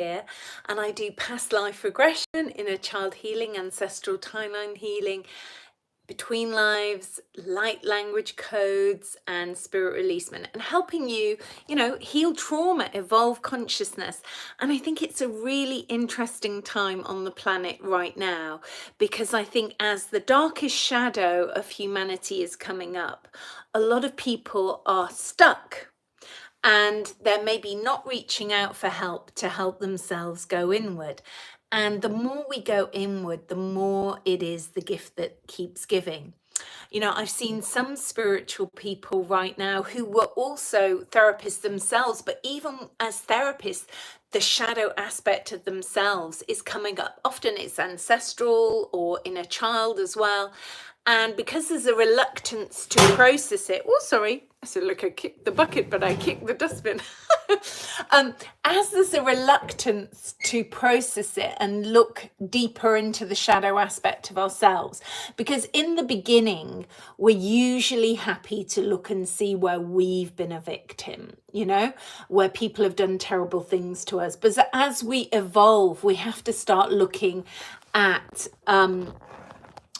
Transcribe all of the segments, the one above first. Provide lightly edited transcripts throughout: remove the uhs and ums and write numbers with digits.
and I do past life regression, inner child healing, ancestral timeline healing, between lives, light language codes, and spirit releasement, and helping you, heal trauma, evolve consciousness. And I think it's a really interesting time on the planet right now, because I think as the darkest shadow of humanity is coming up, a lot of people are stuck, and they're maybe not reaching out for help to help themselves go inward. And the more we go inward, the more it is the gift that keeps giving. I've seen some spiritual people right now who were also therapists themselves, but even as therapists, the shadow aspect of themselves is coming up. Often it's ancestral or inner child as well. And because there's a reluctance to process it, I said, look, I kicked the bucket, but I kicked the dustbin. As there's a reluctance to process it and look deeper into the shadow aspect of ourselves, because in the beginning, we're usually happy to look and see where we've been a victim, where people have done terrible things to us. But as we evolve, we have to start looking at,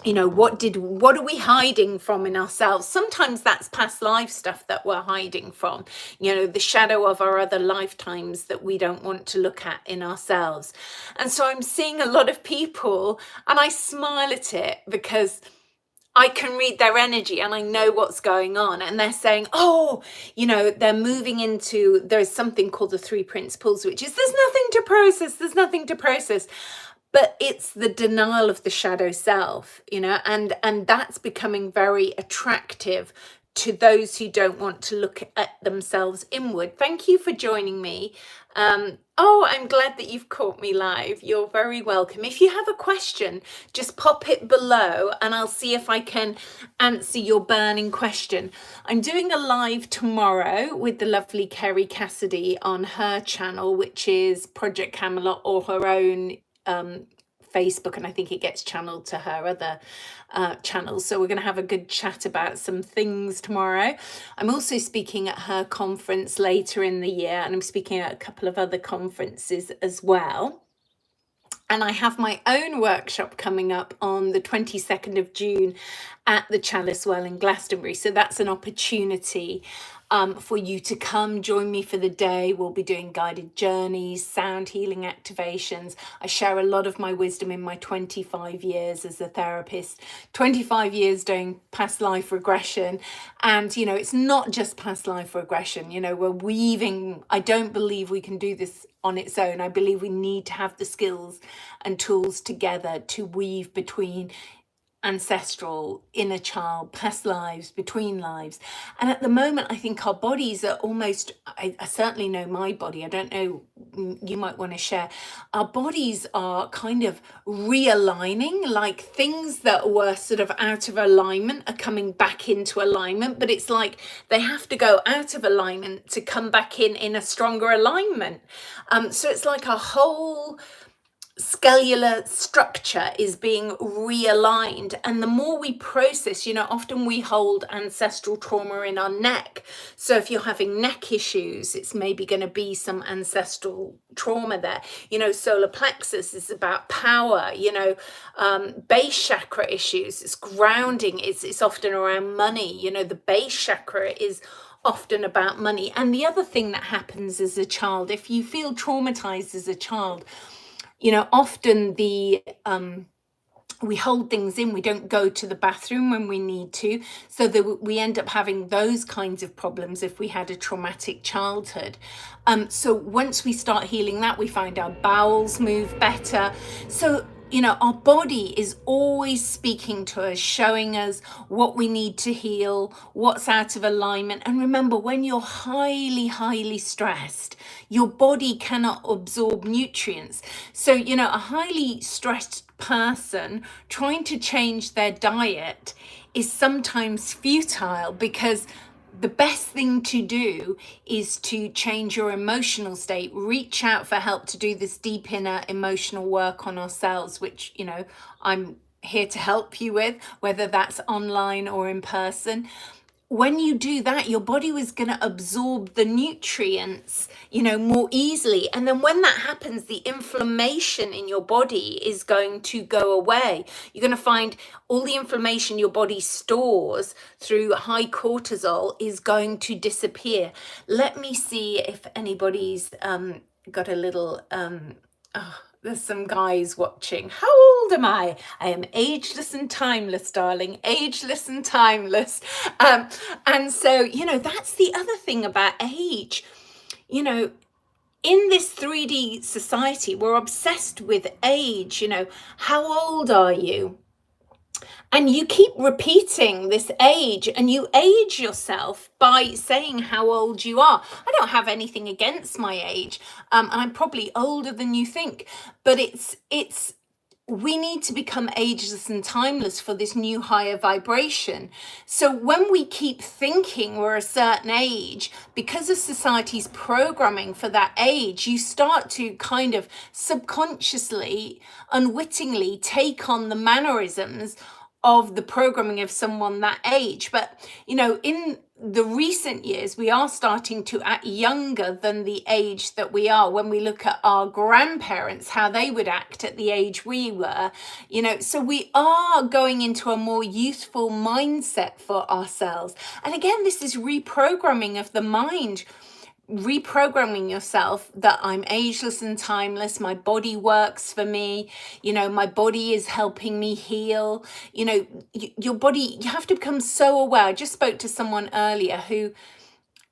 what are we hiding from in ourselves? Sometimes that's past life stuff that we're hiding from, the shadow of our other lifetimes that we don't want to look at in ourselves. And so I'm seeing a lot of people, and I smile at it because I can read their energy and I know what's going on. And they're saying, they're moving into, there's something called the 3 principles, which is there's nothing to process. But it's the denial of the shadow self, and that's becoming very attractive to those who don't want to look at themselves inward. Thank you for joining me. I'm glad that you've caught me live. You're very welcome. If you have a question, just pop it below and I'll see if I can answer your burning question. I'm doing a live tomorrow with the lovely Kerry Cassidy on her channel, which is Project Camelot, or her own Facebook, and I think it gets channeled to her other channels. So we're going to have a good chat about some things tomorrow. I'm also speaking at her conference later in the year, and I'm speaking at a couple of other conferences as well. And I have my own workshop coming up on the 22nd of June at the Chalice Well in Glastonbury. So that's an opportunity for you to come join me for the day. We'll be doing guided journeys, sound healing activations. I share a lot of my wisdom in my 25 years as a therapist, 25 years doing past life regression. And, it's not just past life regression, we're weaving. I don't believe we can do this on its own. I believe we need to have the skills and tools together to weave between ancestral, inner child, past lives, between lives. And at the moment, I think our bodies are almost, I certainly know my body, I don't know, you might want to share, our bodies are kind of realigning, like things that were sort of out of alignment are coming back into alignment, but it's like they have to go out of alignment to come back in a stronger alignment. So it's like a whole cellular structure is being realigned. And the more we process, often we hold ancestral trauma in our neck. So if you're having neck issues, it's maybe going to be some ancestral trauma there. Solar plexus is about power, base chakra issues, it's grounding, it's often around money. The base chakra is often about money. And the other thing that happens as a child, if you feel traumatized as a child, often we hold things in, we don't go to the bathroom when we need to. So that we end up having those kinds of problems if we had a traumatic childhood. So once we start healing that, we find our bowels move better. So our body is always speaking to us, showing us what we need to heal, what's out of alignment. And remember, when you're highly, highly stressed, your body cannot absorb nutrients. So, a highly stressed person trying to change their diet is sometimes futile, because the best thing to do is to change your emotional state, reach out for help to do this deep inner emotional work on ourselves, which, I'm here to help you with, whether that's online or in person. when you do that, your body was going to absorb the nutrients, more easily. And then when that happens, the inflammation in your body is going to go away. You're going to find all the inflammation your body stores through high cortisol is going to disappear. Let me see if anybody's got a little... there's some guys watching. How old am I? I am ageless and timeless, darling. Ageless and timeless. And so, that's the other thing about age. In this 3D society, we're obsessed with age. How old are you? And you keep repeating this age, and you age yourself by saying how old you are. I don't have anything against my age, and I'm probably older than you think, but we need to become ageless and timeless for this new higher vibration. So when we keep thinking we're a certain age, because of society's programming for that age, you start to kind of subconsciously, unwittingly take on the mannerisms of the programming of someone that age. But in the recent years, we are starting to act younger than the age that we are. When we look at our grandparents, how they would act at the age we were, so we are going into a more youthful mindset for ourselves. And again, this is reprogramming of the mind, reprogramming yourself that I'm ageless and timeless. My body works for me. My body is helping me heal. Your body, you have to become so aware. I just spoke to someone earlier who,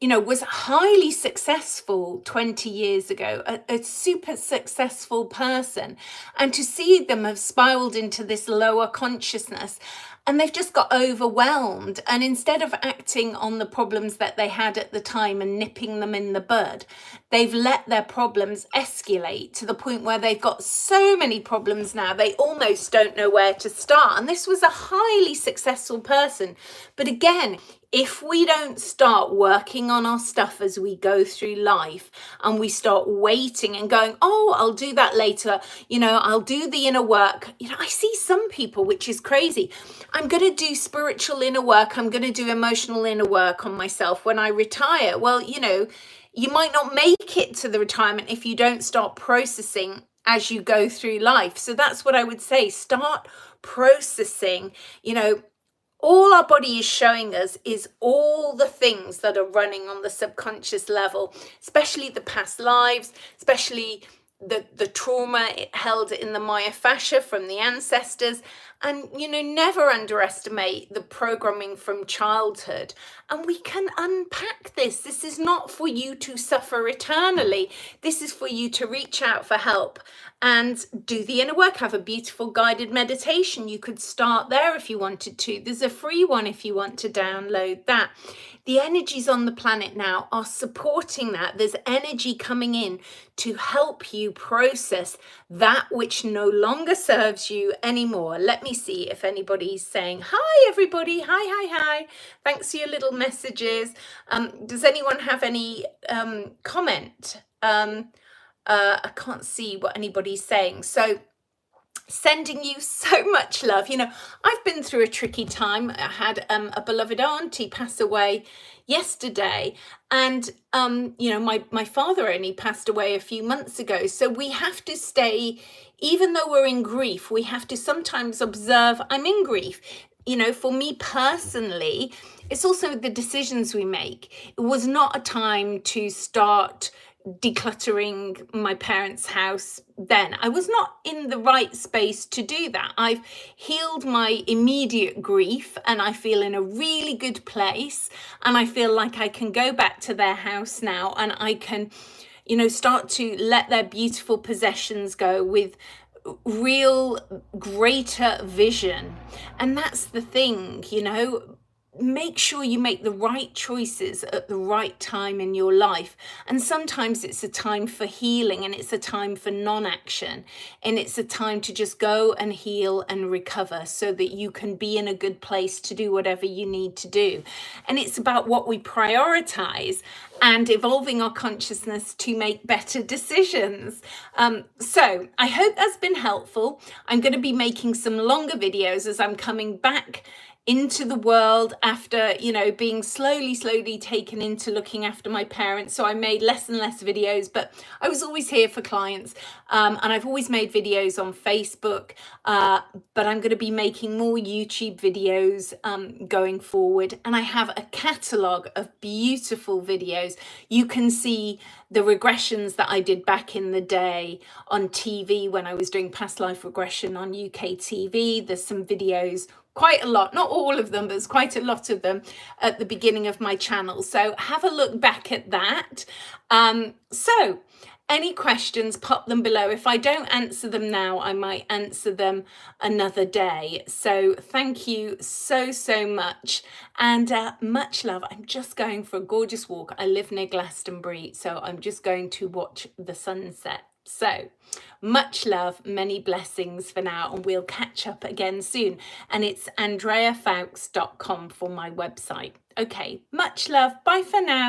was highly successful 20 years ago, a super successful person. And to see them have spiraled into this lower consciousness, and they've just got overwhelmed. And instead of acting on the problems that they had at the time and nipping them in the bud, they've let their problems escalate to the point where they've got so many problems now, they almost don't know where to start. And this was a highly successful person. But again, if we don't start working on our stuff as we go through life, and we start waiting and going, oh, I'll do that later, I'll do the inner work. I see some people, which is crazy. I'm going to do spiritual inner work. I'm going to do emotional inner work on myself when I retire. Well, you might not make it to the retirement if you don't start processing as you go through life. So that's what I would say. Start processing. All our body is showing us is all the things that are running on the subconscious level, especially the past lives, especially the trauma it held in the myofascia from the ancestors. And, never underestimate the programming from childhood. And we can unpack this. This is not for you to suffer eternally. This is for you to reach out for help and do the inner work. Have a beautiful guided meditation. You could start there if you wanted to. There's a free one if you want to download that. The energies on the planet now are supporting that. There's energy coming in to help you process that which no longer serves you anymore. Let me see if anybody's saying, hi, everybody. Hi. Thanks for your little messages. Does anyone have any comment? I can't see what anybody's saying. So sending you so much love. I've been through a tricky time. I had a beloved auntie pass away yesterday, and my father only passed away a few months ago. So we have to stay, even though we're in grief, we have to sometimes observe I'm in grief. For me personally, it's also the decisions we make. It was not a time to start decluttering my parents' house then. I was not in the right space to do that. I've healed my immediate grief, and I feel in a really good place, and I feel like I can go back to their house now, and I can start to let their beautiful possessions go with real greater vision. And that's the thing, make sure you make the right choices at the right time in your life. And sometimes it's a time for healing, and it's a time for non-action, and it's a time to just go and heal and recover so that you can be in a good place to do whatever you need to do. And it's about what we prioritize and evolving our consciousness to make better decisions. So I hope that's been helpful. I'm going to be making some longer videos as I'm coming back into the world after, you know, being slowly taken into looking after my parents. So I made less and less videos, but I was always here for clients. And I've always made videos on Facebook, but I'm going to be making more YouTube videos going forward. And I have a catalogue of beautiful videos. You can see the regressions that I did back in the day on TV when I was doing past life regression on UK TV. There's some videos, quite a lot, not all of them, but there's quite a lot of them at the beginning of my channel. So have a look back at that. So any questions, pop them below. If I don't answer them now, I might answer them another day. So thank you so much, and much love. I'm just going for a gorgeous walk. I live near Glastonbury, so I'm just going to watch the sunset. So much love, many blessings for now, and we'll catch up again soon. And it's andreafoulkes.com for my website. Okay, much love. Bye for now.